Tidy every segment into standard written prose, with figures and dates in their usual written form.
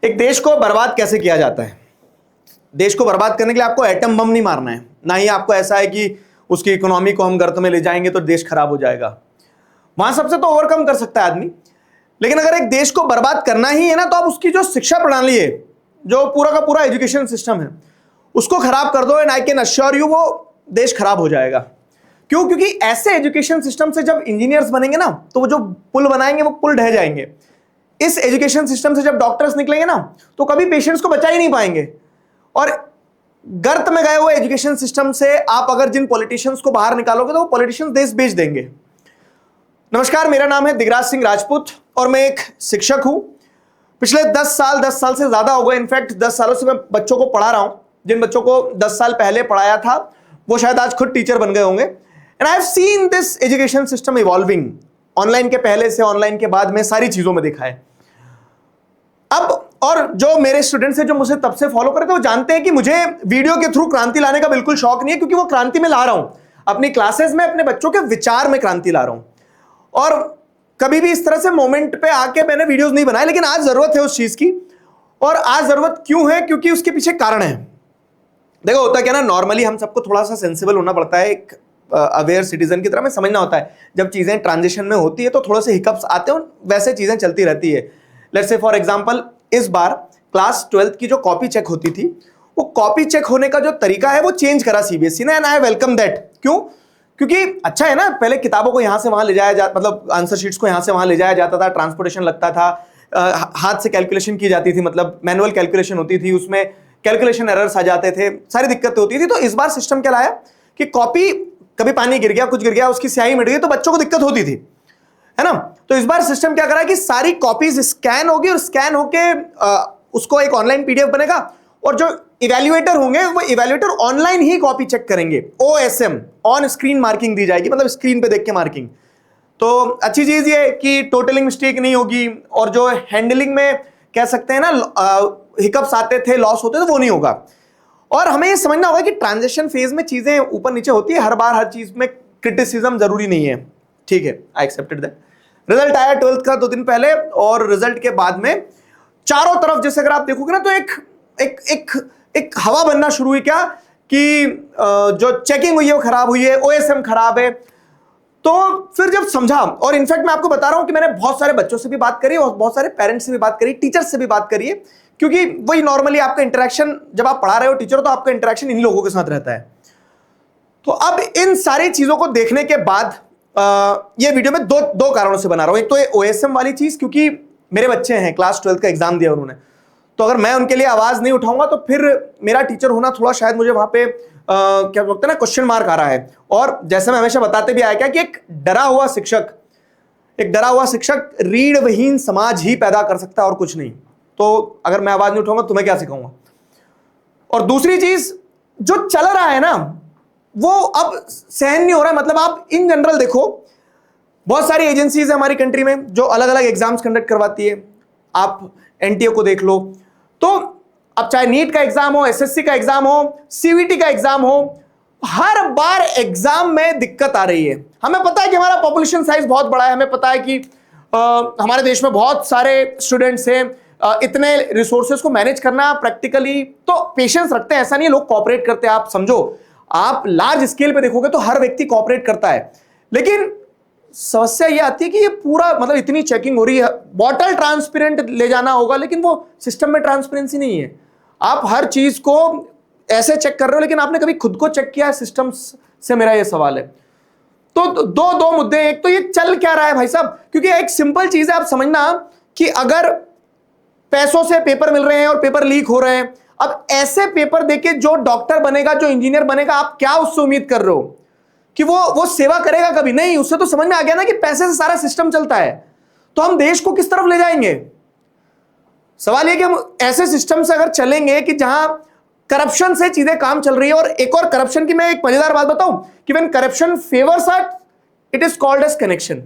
एक देश को बर्बाद कैसे किया जाता है? देश को बर्बाद करने के लिए आपको एटम बम नहीं मारना है, ना ही आपको ऐसा है कि उसकी इकोनॉमी को हम गर्त में ले जाएंगे तो देश खराब हो जाएगा। वहां सबसे तो ओवरकम कर सकता है आदमी, लेकिन अगर एक देश को बर्बाद करना ही है ना, तो आप उसकी जो शिक्षा प्रणाली है, जो पूरा का पूरा एजुकेशन सिस्टम है, उसको खराब कर दो and I can assure you वो देश खराब हो जाएगा। क्यों? क्योंकि ऐसे एजुकेशन सिस्टम से जब इंजीनियर्स बनेंगे ना, तो वो जो पुल बनाएंगे वो पुल ढह जाएंगे। इस एजुकेशन सिस्टम से जब डॉक्टर्स निकलेंगे ना, तो कभी पेशेंट्स को बचा ही नहीं पाएंगे। और गर्त में गए हुए एजुकेशन सिस्टम से आप अगर जिन पॉलिटिशियंस को बाहर निकालोगे तो वो पॉलिटिशियंस देश बेच देंगे। नमस्कार, मेरा नाम है दिगराज सिंह राजपूत और मैं एक शिक्षक हूं। पिछले 10 साल से ज्यादा हो गए, इनफैक्ट 10 सालों से मैं बच्चों को पढ़ा रहा हूं। जिन बच्चों को 10 साल पहले पढ़ाया था वो शायद आज खुद टीचर बन गए होंगे। And I have seen this education system evolving, online के पहले से ऑनलाइन के बाद में सारी चीजों में देखा है। अब और जो मेरे स्टूडेंट्स हैं जो मुझे तब से फॉलो करते हैं वो जानते हैं कि मुझे वीडियो के थ्रू क्रांति लाने का बिल्कुल शौक नहीं है, क्योंकि वो क्रांति में ला रहा हूं अपनी क्लासेस में, अपने बच्चों के विचार में क्रांति ला रहा हूं। और कभी भी इस तरह से मोमेंट पे आके मैंने वीडियोस नहीं बनाए, लेकिन आज जरूरत है उस चीज की। और आज जरूरत क्यों है? क्योंकि उसके पीछे कारण है। देखो होता क्या ना, नॉर्मली हम सबको थोड़ा सा सेंसिबल होना पड़ता है, एक अवेयर सिटीजन की तरह में समझना होता है। जब चीजें ट्रांजिशन में होती है तो थोड़े से हिकअप्स आते हैं, वैसे चीजें चलती रहती है। लेट्स से फॉर एग्जांपल, इस बार क्लास 12th की जो कॉपी चेक होती थी, वो कॉपी चेक होने का जो तरीका है वो चेंज करा सीबीएसई ने, एंड आई वेलकम दैट। क्यों? क्योंकि अच्छा है ना, पहले किताबों को यहां से वहां ले जाया जाता, मतलब आंसर शीट्स को यहां से वहां ले जाया जाता था, ट्रांसपोर्टेशन लगता था, हाथ से कैलकुलेशन की जाती थी, मतलब मैनुअल कैलकुलेशन होती थी, उसमें कैलकुलेशन एरर्स आ जाते थे, सारी दिक्कतें होती थी। तो इस बार सिस्टम क्या लाया कि कॉपी, कभी पानी गिर गया, कुछ गिर गया, उसकी स्याही मिट गई तो बच्चों को दिक्कत होती थी, है ना। तो इस बार सिस्टम क्या करा कि सारी कॉपीज स्कैन होगी और स्कैन होके उसको एक ऑनलाइन पीडीएफ बनेगा, और जो इवैल्यूएटर होंगे वो इवैल्यूएटर ऑनलाइन ही कॉपी चेक करेंगे। OSM, ऑन स्क्रीन मार्किंग दी जाएगी, मतलब स्क्रीन पे देख के मार्किंग। तो अच्छी चीज ये कि टोटलिंग मिस्टेक नहीं होगी, और जो हैंडलिंग में कह सकते हैं ना हिकअप्स आते थे, लॉस होते थे, वो नहीं होगा। और हमें ये समझना होगा कि ट्रांजिशन फेज में चीजें ऊपर नीचे होती है, हर बार हर चीज में क्रिटिसिज्म जरूरी नहीं है, ठीक है, आई एक्सेप्टेड दैट। रिजल्ट आया 12th का 2 दिन पहले, और रिजल्ट के बाद में चारों तरफ जैसे अगर आप देखोगे ना, तो एक हवा बनना शुरू हुई, क्या कि जो चेकिंग हुई है वो खराब हुई है, OSM खराब है। तो फिर जब समझा, और इनफैक्ट मैं आपको बता रहा हूं कि मैंने बहुत सारे बच्चों से भी बात करी और बहुत सारे पेरेंट्स से भी बात करी, टीचर्स से भी बात करी है, क्योंकि वही नॉर्मली आपका इंटरेक्शन, जब आप पढ़ा रहे हो टीचर, तो आपका इंटरेक्शन इन लोगों के साथ रहता है। तो अब इन सारी चीजों को देखने के बाद ये वीडियो में दो कारणों से बना रहा हूं। एक तो ये OSM वाली चीज, क्योंकि मेरे बच्चे हैं, क्लास 12th का एग्जाम दिया उन्होंने, तो अगर मैं उनके लिए आवाज नहीं उठाऊंगा तो फिर मेरा टीचर होना थोड़ा शायद मुझे वहां पे क्या बोलते हैं ना, क्वेश्चन मार्क आ रहा है। और जैसे मैं हमेशा बताते भी आया क्या कि एक डरा हुआ शिक्षक रीढ़-विहीन समाज ही पैदा कर सकता है और कुछ नहीं। तो अगर मैं आवाज नहीं उठाऊंगा तो मैं क्या सिखाऊंगा? और दूसरी चीज, जो चल रहा है ना वो अब सहन नहीं हो रहा है। मतलब आप इन जनरल देखो, बहुत सारी एजेंसीज है हमारी कंट्री में जो अलग अलग एग्जाम्स कंडक्ट करवाती है। आप NTA को देख लो, तो अब चाहे नीट का एग्जाम हो, SSC का एग्जाम हो, CVT का एग्जाम हो, हर बार एग्जाम में दिक्कत आ रही है। हमें पता है कि हमारा पॉपुलेशन साइज बहुत बड़ा है, हमें पता है कि हमारे देश में बहुत सारे स्टूडेंट्स हैं, इतने रिसोर्सेज को मैनेज करना प्रैक्टिकली तो पेशेंस रखते हैं, ऐसा नहीं है लोग कॉपरेट करते हैं। आप समझो, आप लार्ज स्केल पे देखोगे तो हर व्यक्ति कॉपरेट करता है, लेकिन समस्या यह आती है कि ये पूरा, मतलब इतनी चेकिंग हो रही है, बॉटल ट्रांसपेरेंट ले जाना होगा, लेकिन वो सिस्टम में ट्रांसपेरेंसी नहीं है। आप हर चीज को ऐसे चेक कर रहे हो, लेकिन आपने कभी खुद को चेक किया है सिस्टम से? मेरा ये सवाल है। तो दो मुद्दे। एक तो ये चल क्या रहा है भाई साहब, क्योंकि एक सिंपल चीज है, आप समझना कि अगर पैसों से पेपर मिल रहे हैं और पेपर लीक हो रहे हैं, अब ऐसे पेपर देके जो डॉक्टर बनेगा, जो इंजीनियर बनेगा, आप क्या उससे उम्मीद कर रहे हो कि वो सेवा करेगा? कभी नहीं। उससे तो समझ में आ गया ना कि पैसे से सारा सिस्टम चलता है। तो हम देश को किस तरफ ले जाएंगे? सवाल यह कि हम ऐसे सिस्टम से अगर चलेंगे कि जहां करप्शन से चीजें काम चल रही है। और एक और करप्शन की मैं एक मजेदार बात बताऊं कि when corruption favours us, it is called as connection.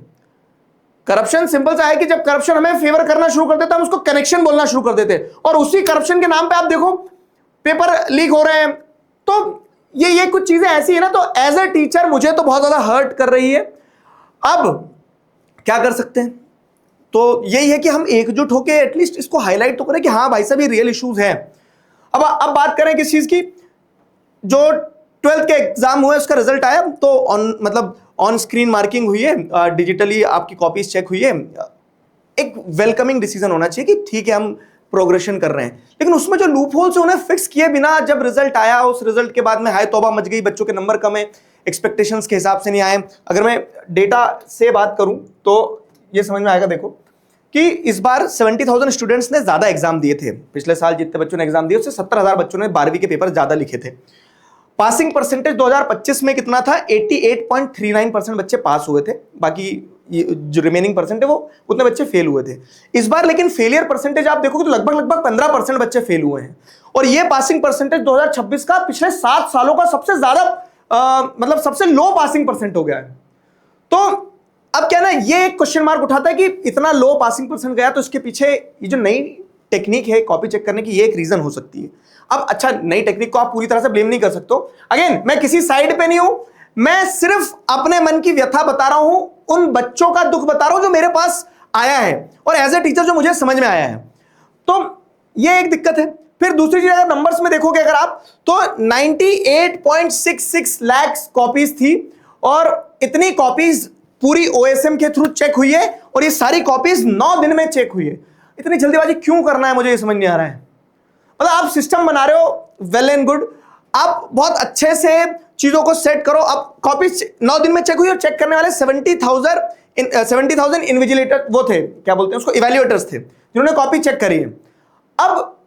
Corruption simple सा है कि जब करप्शन हमें फेवर करना शुरू कर देता है, हम उसको कनेक्शन बोलना शुरू कर देते हैं, और उसी करप्शन के नाम पे आप देखो पेपर लीक हो रहे हैं। तो ये कुछ चीजें ऐसी है ना, तो एज ए टीचर मुझे तो बहुत ज्यादा हर्ट कर रही है। अब क्या कर सकते हैं? तो यही है कि हम एकजुट होकर एटलीस्ट इसको हाईलाइट तो करें कि हाँ भाई साहब ये रियल इश्यूज हैं। अब बात करें किस चीज की, जो 12th के एग्जाम हुए उसका रिजल्ट आया तो ऑन स्क्रीन मार्किंग हुई है, डिजिटली आपकी कॉपीज चेक हुई है। एक वेलकमिंग डिसीजन होना चाहिए कि ठीक है हम प्रोग्रेशन कर रहे हैं, लेकिन उसमें जो लूप होल्स उन्हें फिक्स किए बिना जब रिजल्ट आया, उस रिजल्ट के बाद में हाय तौबा मच गई, बच्चों के नंबर कम है, एक्सपेक्टेशंस के हिसाब से नहीं आए। अगर मैं डेटा से बात करूं तो ये समझ में आएगा, देखो कि इस बार 70,000 स्टूडेंट्स ने ज्यादा एग्जाम दिए थे। पिछले साल जितने बच्चों ने एग्जाम दिए उससे 70,000 बच्चों ने 12वीं के पेपर ज्यादा लिखे थे। पासिंग परसेंटेज 2025 में कितना था, 88.39% बच्चे पास हुए थे, बाकी जो रिमेनिंग परसेंट है वो उतने बच्चे फेल हुए थे। इस बार लेकिन फेलियर परसेंटेज आप देखोगे तो लगभग 15% बच्चे फेल हुए हैं, और ये पासिंग परसेंटेज 2026 का पिछले 7 सालों का सबसे ज्यादा सबसे लो पासिंग परसेंट हो गया है। तो अब क्या ना, ये एक क्वेश्चन मार्क उठाता है कि इतना लो पासिंग परसेंट गया, तो इसके पीछे ये जो नई टेक्निक है कॉपी चेक करने की, ये एक रीजन हो सकती है। अब अच्छा, नई टेक्निक को आप पूरी तरह से ब्लेम नहीं कर सकते। अगेन मैं किसी साइड पे नहीं हूं, मैं सिर्फ अपने मन की व्यथा बता रहा हूं, उन बच्चों का दुख बता रहा हूं जो मेरे पास आया है और एज ए टीचर जो मुझे समझ में आया है। तो ये एक दिक्कत है। फिर दूसरी चीज, अगर नंबर्स में देखोगे अगर आप, तो 98.66 लाख कॉपीज थी, और इतनी कॉपीज पूरी OSM के थ्रू चेक हुई है, और ये सारी कॉपीज 9 दिन में चेक हुई है। इतनी जल्दीबाजी क्यों करना है, मुझे ये समझ नहीं आ रहा है। मतलब आप सिस्टम बना रहे हो, वेल एंड गुड, आप बहुत अच्छे से चीजों को सेट करो। अब कॉपीज 9 दिन में चेक हुई, और चेक करने वाले 70,000 इन्विजिलेटर वो थे, क्या बोलते हैं उसको, इवैल्यूएटर्स थे, जिन्होंने कॉपी चेक करी है। अब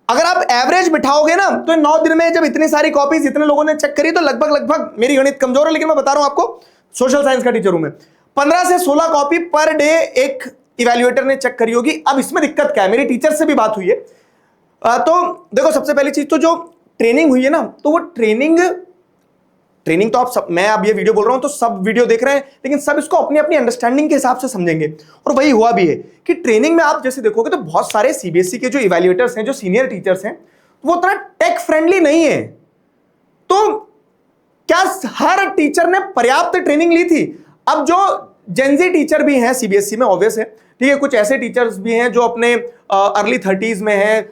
अगर आप एवरेज बिठाओगे ना, तो 9 दिन में जब इतनी सारी कॉपीज इतने लोगों ने चेक करी, तो लगभग मेरी गणित कमजोर है लेकिन मैं बता रहा हूं आपको, सोशल साइंस का टीचर हूं मैं, 15 से 16 कॉपी पर डे एक इवैल्यूएटर ने चेक करी होगी। अब इसमें दिक्कत क्या है, मेरी टीचर से भी बात हुई है। तो देखो, सबसे पहली चीज तो जो ट्रेनिंग हुई है ना, तो वो ट्रेनिंग तो आप सब, मैं अब ये वीडियो बोल रहा हूं तो सब वीडियो देख रहे हैं, लेकिन सब इसको अपनी अपनी अंडरस्टैंडिंग के हिसाब से समझेंगे, और वही हुआ भी है कि ट्रेनिंग में आप जैसे देखोगे तो बहुत सारे CBSE के जो इवैल्यूएटर्स हैं, जो सीनियर टीचर्स हैं, वो उतना टेक फ्रेंडली नहीं है। तो क्या हर टीचर ने पर्याप्त ट्रेनिंग ली थी? अब जो जेनजी टीचर भी हैं CBSE में, ऑब्वियस है, ठीक है, कुछ ऐसे टीचर्स भी हैं जो अपने अर्ली 30s में हैं,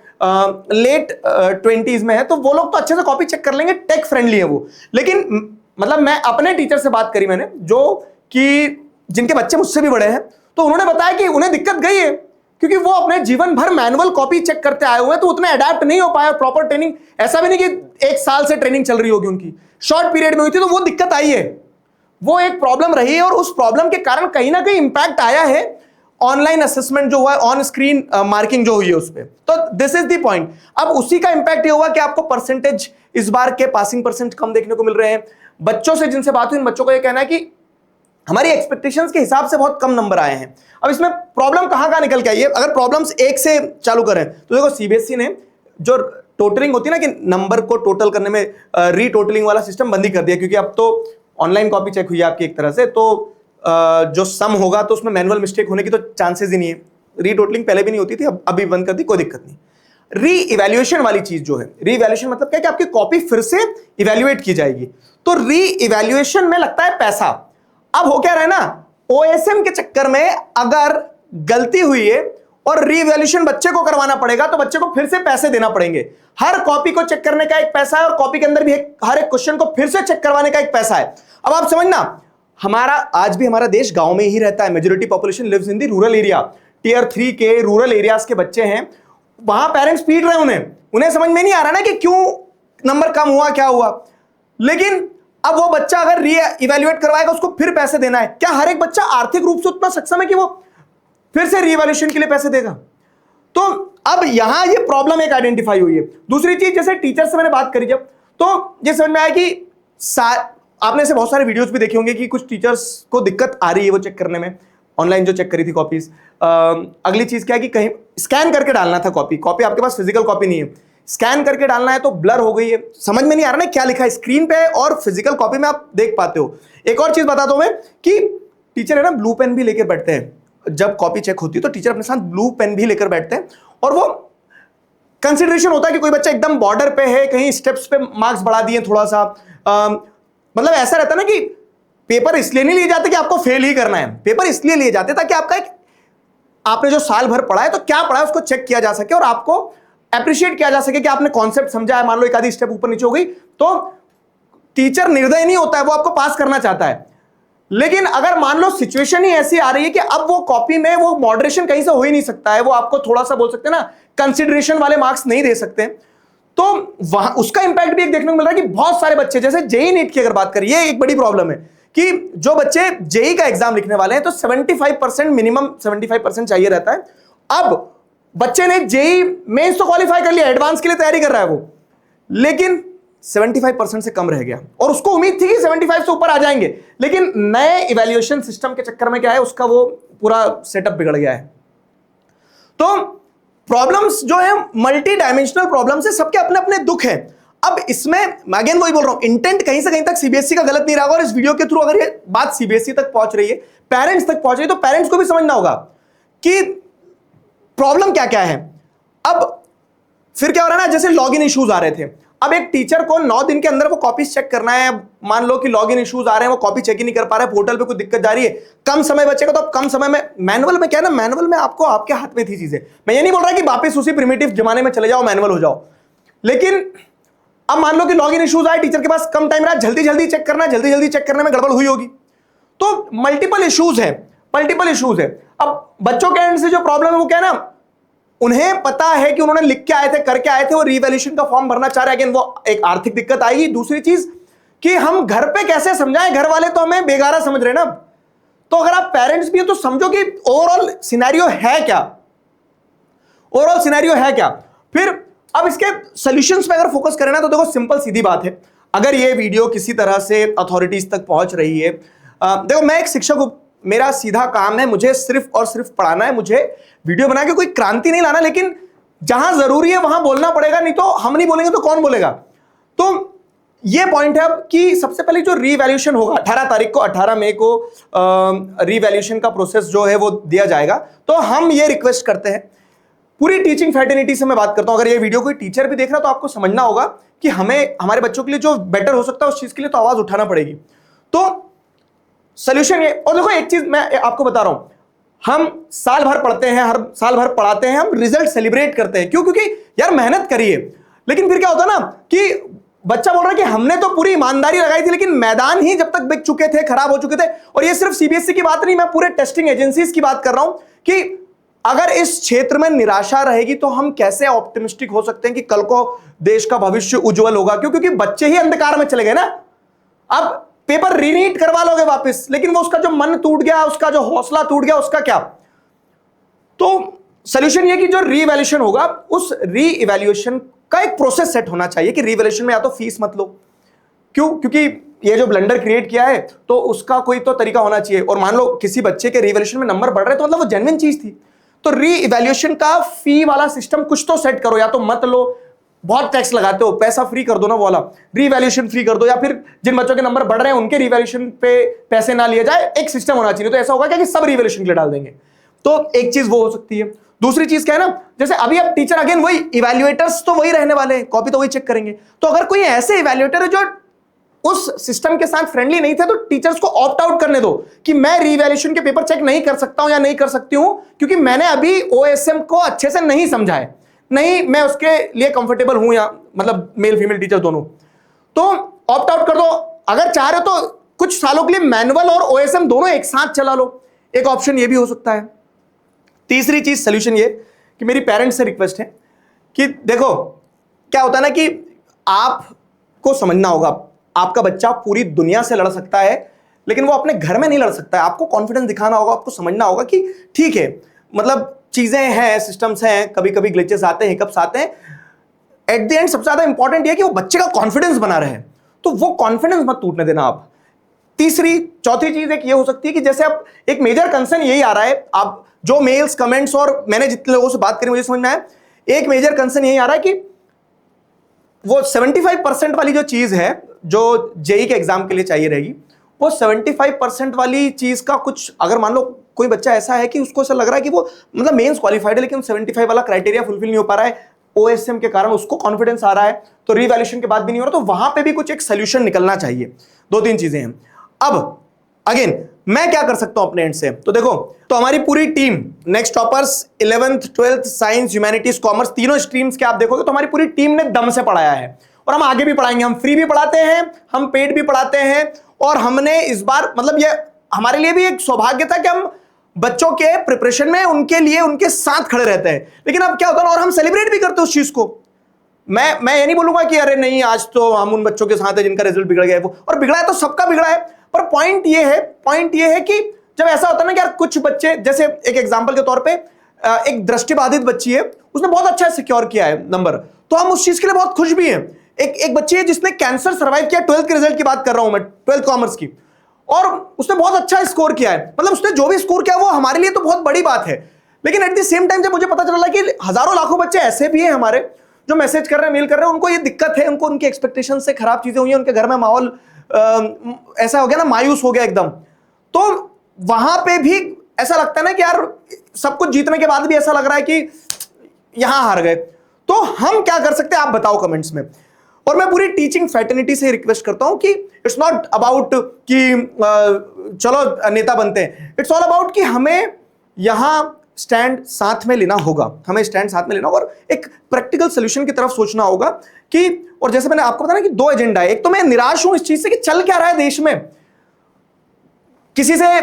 लेट 20s में है, तो वो लोग तो अच्छे से कॉपी चेक कर लेंगे, टेक फ्रेंडली है वो। लेकिन मैं अपने टीचर से बात करी मैंने, जो कि जिनके बच्चे मुझसे भी बड़े हैं, तो उन्होंने बताया कि उन्हें दिक्कत गई है, क्योंकि वो अपने जीवन भर मैनुअल कॉपी चेक करते आए हुए हैं, तो उतने अडेप्ट नहीं हो पाया। प्रॉपर ट्रेनिंग, ऐसा भी नहीं कि 1 साल से ट्रेनिंग चल रही होगी उनकी, शॉर्ट पीरियड में हुई थी, तो वो दिक्कत आई है, वो एक प्रॉब्लम रही है, और उस प्रॉब्लम के कारण कहीं ना कहीं इंपैक्ट आया है ऑनलाइन असेसमेंट जो हुआ है, ऑन स्क्रीन मार्किंग जो हुई है उस पर। तो दिस इज द पॉइंट। अब उसी का इंपैक्ट ये हुआ कि आपको परसेंटेज इस बार के पासिंग परसेंट कम देखने को मिल रहे हैं। बच्चों से जिनसे बात हुई, इन बच्चों को ये कहना है कि हमारी एक्सपेक्टेशंस के हिसाब से बहुत कम नंबर आए हैं। अब इसमें प्रॉब्लम कहां निकल के आई है? अगर प्रॉब्लम्स एक से चालू करें तो देखो, CBSE ने जो टोटलिंग होती है ना, कि नंबर को टोटल करने में रीटोटलिंग वाला सिस्टम बंद ही कर दिया, क्योंकि अब तो ऑनलाइन कॉपी चेक हुई है आपकी एक तरह से, तो जो सम होगा तो उसमें मैनुअल मिस्टेक होने की तो चांसेस ही नहीं है। रीटोटलिंग पहले भी नहीं होती थी, अब अभी बंद कर दी, कोई दिक्कत नहीं। री इवैल्यूएशन वाली चीज जो है, री इवैल्यूएशन मतलब क्या, कि आपकी कॉपी फिर से इवैल्यूएट की जाएगी, तो री इवैल्यूएशन में लगता है पैसा। अब हो क्या रहा है ना, OSM के चक्कर में अगर गलती हुई है और री इवैल्यूएशन बच्चे को करवाना पड़ेगा, तो बच्चे को फिर से पैसे देना पड़ेंगे। हर कॉपी को चेक करने का एक पैसा है, और कॉपी के अंदर भी हर एक क्वेश्चन को फिर से चेक करवाने का एक पैसा है। अब आप समझना, आज भी हमारा देश गांव में ही रहता है, majority population lives in the rural area. Tier 3 के रूरल एरियाज के बच्चे हैं, वहां पेरेंट्स पीट रहे हैं उन्हें समझ में नहीं आ रहा ना कि क्यों नंबर कम हुआ, क्या हुआ। लेकिन अब वो बच्चा अगर री इवैल्यूएट करवाएगा, उसको फिर पैसे देना है। क्या हर एक बच्चा आर्थिक रूप से उतना सक्षम है कि वो फिर से री इवैल्यूएशन के लिए पैसे देगा? तो अब यहां ये प्रॉब्लम एक आइडेंटिफाई हुई है। दूसरी चीज, जैसे टीचर से मैंने बात करी जब, तो ये समझ में आया कि आपने ऐसे बहुत सारे वीडियोस भी देखे होंगे कि कुछ टीचर्स को दिक्कत आ रही है वो चेक करने में, ऑनलाइन जो चेक करी थी कॉपीज। अगली चीज क्या है कि कहीं स्कैन करके डालना था कॉपी आपके पास फिजिकल कॉपी नहीं है, स्कैन करके डालना है तो ब्लर हो गई है, समझ में नहीं आ रहा ना क्या लिखा है स्क्रीन पे, और फिजिकल कॉपी में आप देख पाते हो। एक और चीज बताता हूं मैं कि टीचर है ना, ब्लू पेन भी लेकर बैठते हैं जब कॉपी चेक होती है, तो टीचर अपने साथ ब्लू पेन भी लेकर बैठते हैं, और वो कंसिडरेशन होता है कि कोई बच्चा एकदम बॉर्डर पे है, कहीं स्टेप्स पे मार्क्स बढ़ा दिए थोड़ा सा, मतलब ऐसा रहता है ना कि पेपर इसलिए नहीं लिए जाते कि आपको फेल ही करना है, पेपर इसलिए लिए जाते ताकि आपने जो साल भर पढ़ा है तो क्या पढ़ा है उसको चेक किया जा सके और आपको अप्रिशिएट किया जा सके कि आपने कॉन्सेप्ट समझा है। मान लो एक आधी स्टेप ऊपर नीचे हो गई तो टीचर निर्दयी नहीं होता है, वो आपको पास करना चाहता है। लेकिन अगर मान लो सिचुएशन ही ऐसी आ रही है कि अब वो कॉपी में वो मॉडरेशन कहीं से हो ही नहीं सकता है, वो आपको थोड़ा सा बोल सकते हैं ना कंसिडरेशन वाले मार्क्स नहीं दे सकते, तो वहां उसका इंपैक्ट भी एक देखने को मिल रहा है कि बहुत सारे बच्चे, जैसे जेई नीट की अगर बात करें, ये एक बड़ी प्रॉब्लम है कि जो बच्चे जेई का एग्जाम लिखने वाले हैं तो 75% मिनिमम 75% चाहिए रहता है। अब बच्चे ने जेई मेंस तो क्वालिफाई कर लिया, एडवांस के लिए तैयारी कर रहा है वो, लेकिन 75% से कम रह गया और उसको उम्मीद थी कि 75 से ऊपर आ जाएंगे, लेकिन नए इवैल्यूएशन सिस्टम के चक्कर में क्या है, उसका वो पूरा सेटअप बिगड़ गया है। तो प्रॉब्लम्स जो है मल्टी डायमेंशनल प्रॉब्लम्स है, सबके अपने अपने दुख हैं। अब इसमें अगेन वही बोल रहा हूं, इंटेंट कहीं से कहीं तक सीबीएसई का गलत नहीं रहा, और इस वीडियो के थ्रू अगर ये बात सीबीएसई तक पहुंच रही है, पेरेंट्स तक पहुंच रही है, तो पेरेंट्स को भी समझना होगा कि प्रॉब्लम क्या क्या है। अब फिर क्या हो रहा है ना, जैसे लॉगिन इश्यूज आ रहे थे, अब एक टीचर को 9 दिन के अंदर वो कॉपीज चेक करना है, मान लो कि लॉगिन इश्यूज आ रहे हैं, वो कॉपी चेक ही नहीं कर पा रहे, पोर्टल पे कुछ दिक्कत जा रही है, कम समय बचेगा तो अब कम समय में, मैनुअल में क्या है ना, मैनुअल में आपको आपके हाथ में थी चीजें। मैं ये नहीं बोल रहा कि वापस उसी प्रिमिटिव जमाने में चले जाओ, मैनुअल हो जाओ, लेकिन अब मान लो कि लॉगिन इश्यूज आए, टीचर के पास कम टाइम रहा, जल्दी जल्दी चेक करना, जल्दी जल्दी चेक करने में गड़बड़ हुई होगी, तो मल्टीपल इश्यूज है, मल्टीपल इश्यूज है। अब बच्चों के एंड से जो प्रॉब्लम है वो क्या है ना, उन्हें पता है कि उन्होंने लिख के आए थे, करके आए थे, वो रीवैल्यूएशन का फॉर्म भरना चाह रहे हैं, अगेन वो एक आर्थिक दिक्कत आएगी। दूसरी चीज कि हम घर पे कैसे समझाएं, घर वाले तो हमें बेगारा समझ रहे हैं ना। तो अगर आप पेरेंट्स भी हो तो समझो कि ओवरऑल सिनेरियो है क्या, ओवरऑल सिनेरियो है क्या। फिर अब इसके सॉल्यूशंस पे अगर फोकस करें ना, तो देखो सिंपल सीधी बात है, अगर ये वीडियो किसी तरह से अथॉरिटीज तक पहुंच रही है, देखो मैं एक शिक्षक हूं, मेरा सीधा काम है, मुझे सिर्फ और सिर्फ पढ़ाना है, मुझे वीडियो बना के कोई क्रांति नहीं लाना, लेकिन जहां जरूरी है वहां बोलना पड़ेगा, नहीं तो हम नहीं बोलेंगे तो कौन बोलेगा। तो ये पॉइंट है अब कि सबसे पहले जो रीवैल्यूएशन होगा 18 तारीख को, 18 मई को रीवैल्यूएशन का प्रोसेस जो है वो दिया जाएगा। तो हम ये रिक्वेस्ट करते हैं पूरी टीचिंग फैटर्निटी से, मैं बात करता हूं, अगर ये वीडियो कोई टीचर भी देख रहा तो आपको समझना होगा कि हमें हमारे बच्चों के लिए जो बेटर हो सकता है उस चीज के लिए तो आवाज उठाना पड़ेगी। तो सॉल्यूशन ये, और देखो एक चीज मैं आपको बता रहा हूं, हम साल भर पढ़ते हैं, हर साल भर पढ़ाते हैं, हम रिजल्ट सेलिब्रेट करते हैं, क्यों? क्योंकि यार मेहनत करिए, लेकिन फिर क्या होता है ना कि बच्चा बोल रहा है कि हमने तो पूरी ईमानदारी लगाई थी, लेकिन मैदान ही जब तक बिक चुके थे, खराब हो चुके थे। और ये सिर्फ सीबीएसई की बात नहीं, मैं पूरे टेस्टिंग एजेंसीज की बात कर रहा हूं कि अगर इस क्षेत्र में निराशा रहेगी तो हम कैसे ऑप्टिमिस्टिक हो सकते हैं कि कल को देश का भविष्य उज्जवल होगा। क्यों? क्योंकि बच्चे ही अंधकार में चले गए ना। अब पेपर रीनीट करवा लोगे वापस, लेकिन वो उसका जो मन टूट गया, उसका जो हौसला टूट गया, उसका क्या? तो सॉल्यूशन ये कि जो रीवैल्यूएशन होगा, उस रीइवैल्यूएशन का एक प्रोसेस सेट होना चाहिए कि रीवैल्यूएशन में या तो फीस मत लो। क्यों? क्योंकि ये जो ब्लंडर क्रिएट किया है तो उसका कोई तो तरीका होना चाहिए। और मान लो किसी बच्चे के रीवैल्यूएशन में नंबर बढ़ रहे तो मतलब वो जेन्युइन चीज थी, तो रीइवैल्यूएशन का फी वाला सिस्टम कुछ तो सेट करो, या तो मत लो, बहुत टैक्स लगाते हो, पैसा फ्री कर दो ना, वो वाला रीवैल्यूएशन फ्री कर दो, या फिर जिन बच्चों के नंबर बढ़ रहे हैं उनके रीवैल्यूएशन पे पैसे ना लिए जाए, एक सिस्टम होना चाहिए। तो ऐसा होगा क्या कि सब रीवैल्यूएशन के लिए डाल देंगे, तो एक चीज वो हो सकती है। दूसरी चीज क्या है ना, जैसे अभी अब टीचर अगेन वही इवैल्यूएटर्स तो वही रहने वाले हैं, कॉपी तो वही चेक करेंगे, तो अगर कोई ऐसे इवैल्यूएटर है जो उस सिस्टम के साथ फ्रेंडली नहीं थे, तो टीचर्स को ऑप्ट आउट करने दो कि मैं रीवैल्यूएशन के पेपर चेक नहीं कर सकता हूं या नहीं कर सकती हूं, क्योंकि मैंने अभी ओएसएम को अच्छे से नहीं समझा है, नहीं मैं उसके लिए कंफर्टेबल हूं, या मतलब मेल फीमेल टीचर दोनों, तो ऑप्ट आउट कर दो। अगर चाह रहे हो तो कुछ सालों के लिए मैनुअल और ओएसएम दोनों एक साथ चला लो, एक ऑप्शन ये भी हो सकता है। तीसरी चीज सॉल्यूशन ये कि मेरी पेरेंट्स से रिक्वेस्ट है कि देखो क्या होता है ना कि आपको समझना होगा, आपका बच्चा पूरी दुनिया से लड़ सकता है, लेकिन वो अपने घर में नहीं लड़ सकता है। आपको कॉन्फिडेंस दिखाना होगा, आपको समझना होगा कि ठीक है, मतलब चीजें हैं, सिस्टम्स हैं, कभी कभी ग्लिचेस आते हैं, हिकअप्स आते हैं, एट द एंड सबसे ज्यादा इंपॉर्टेंट ये कि वो बच्चे का कॉन्फिडेंस बना रहे, तो वो कॉन्फिडेंस मत टूटने देना आप। चौथी चीज एक ये हो सकती है कि जैसे अब एक मेजर कंसर्न यही आ रहा है, आप जो मेल्स कमेंट्स और मैंने जितने लोगों से बात करी मुझे समझ में आया, एक मेजर कंसर्न यही आ रहा है कि वो 75% वाली जो चीज है जो जेई के एग्जाम के लिए चाहिए रहेगी, वो 75% वाली चीज का कुछ, अगर मान लो कोई बच्चा ऐसा है कि उसको ऐसा लग रहा है कि वो मतलब मेंस क्वालिफाइड है, लेकिन 75 वाला क्राइटेरिया फुलफिल नहीं हो पा रहा है, ओएसएम के कारण उसको कॉन्फिडेंस आ रहा है, तो रीवैल्यूएशन के बाद भी नहीं हो रहा, तो वहां पे भी कुछ एक सोल्यूशन निकलना चाहिए। 2-3 चीजें हैं। अब अगेन मैं क्या कर सकता हूं अपने एंड से? तो देखो, तो हमारी पूरी team next toppers 11th 12th science humanities commerce तीनों स्ट्रीम्स के आप देखोगे तो हमारी पूरी टीम ने दम से पढ़ाया है और हम आगे भी पढ़ाएंगे। हम फ्री भी पढ़ाते हैं, हम पेड भी पढ़ाते हैं और हमने इस बार मतलब ये हमारे लिए भी एक सौभाग्य था कि हम बच्चों के प्रिपरेशन में उनके लिए उनके साथ खड़े रहते हैं। लेकिन अब क्या होता है और हम सेलिब्रेट भी करते हैं उस चीज को। मैं ये नहीं बोलूंगा कि अरे नहीं आज तो हम उन बच्चों के साथ है जिनका रिजल्ट बिगड़ गया है, वो और बिगड़ा है तो सबका बिगड़ा है। पर पॉइंट ये है कि जब ऐसा होता है ना कि यार कुछ बच्चे, जैसे एक एग्जांपल के तौर पे एक दृष्टिबाधित बच्ची है, उसने बहुत अच्छा सिक्योर किया है नंबर, तो हम उस चीज के लिए बहुत खुश भी हैं। एक बच्ची है जिसने कैंसर सर्वाइव किया, 12th के रिजल्ट की बात कर रहा हूं मैं, 12th कॉमर्स की, और उसने बहुत अच्छा स्कोर किया है। मतलब उसने जो भी स्कोर किया वो हमारे लिए तो बहुत बड़ी बात है। लेकिन एट द सेम टाइम जब मुझे पता चला कि हजारों लाखों बच्चे ऐसे भी हैं हमारे जो मैसेज कर रहे हैं, मेल कर रहे हैं, उनको ये दिक्कत है, उनको उनके एक्सपेक्टेशन से खराब चीजें हुई हैं, उनके घर में माहौल ऐसा हो गया ना, मायूस हो गया एकदम, तो वहां पे भी ऐसा लगता है ना कि यार सब कुछ जीतने के बाद भी ऐसा लग रहा है कि यहां हार गए। तो हम क्या कर सकते हैं आप बताओ कमेंट्स में। और मैं पूरी टीचिंग फैटर्निटी से रिक्वेस्ट करता हूं कि इट्स नॉट अबाउट कि चलो नेता बनते हैं, इट्स ऑल अबाउट कि हमें यहां स्टैंड साथ में लेना होगा, हमें स्टैंड साथ में लेना होगा और एक प्रैक्टिकल सोल्यूशन की तरफ सोचना होगा कि, और जैसे मैंने आपको बताया ना कि दो एजेंडा है। एक तो मैं निराश हूं इस चीज से कि चल क्या रहा है देश में, किसी से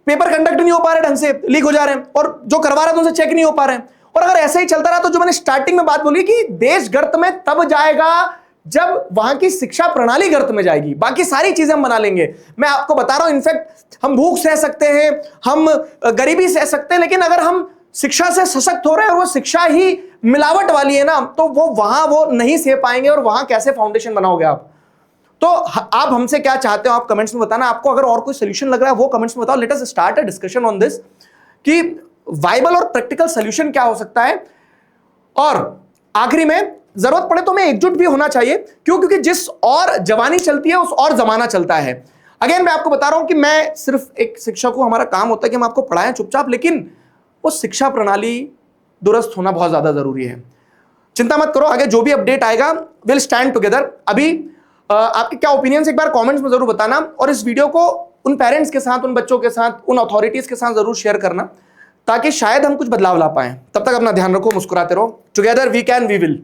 पेपर कंडक्ट नहीं हो पा रहे, ढंग से लीक हो जा रहे हैं, और जो करवा रहे हैं उनसे चेक नहीं हो पा रहे हैं। और अगर ऐसा ही चलता रहा तो जो मैंने स्टार्टिंग में बात बोली कि देश गर्त में तब जाएगा जब वहां की शिक्षा प्रणाली गर्त में जाएगी। बाकी सारी चीजें हम बना लेंगे, मैं आपको बता रहा हूं। इनफैक्ट हम भूख सह सकते हैं, हम गरीबी सह सकते हैं, लेकिन अगर हम शिक्षा से सशक्त हो रहे हैं और वो शिक्षा ही मिलावट वाली है ना, तो वो वहां वो नहीं सह पाएंगे और वहां कैसे फाउंडेशन बनाओगे आप। तो आप हमसे क्या चाहते हो आप कमेंट्स में बताना। आपको अगर और कोई सोल्यूशन लग रहा है वो कमेंट्स में बताओ। Let us start a discussion on this कि वाइबल और प्रैक्टिकल सोल्यूशन क्या हो सकता है। और आखिरी में जरूरत पड़े तो हमें एकजुट भी होना चाहिए, क्यों? क्योंकि जिस और जवानी चलती है उस और जमाना चलता है। अगेन मैं आपको बता रहा हूं कि मैं सिर्फ एक शिक्षक हूं, हमारा काम होता है कि हम आपको पढ़ाएं चुपचाप, लेकिन वो शिक्षा प्रणाली दुरुस्त होना बहुत ज्यादा जरूरी है। चिंता मत करो, आगे जो भी अपडेट आएगा विल स्टैंड टुगेदर। अभी आपके क्या ओपिनियंस एक बार कमेंट्स में जरूर बताना, और इस वीडियो को उन पेरेंट्स के साथ, उन बच्चों के साथ, उन अथॉरिटीज के साथ जरूर शेयर करना, ताकि शायद हम कुछ बदलाव ला पाएं। तब तक अपना ध्यान रखो, मुस्कुराते रहो। Together we can, we will.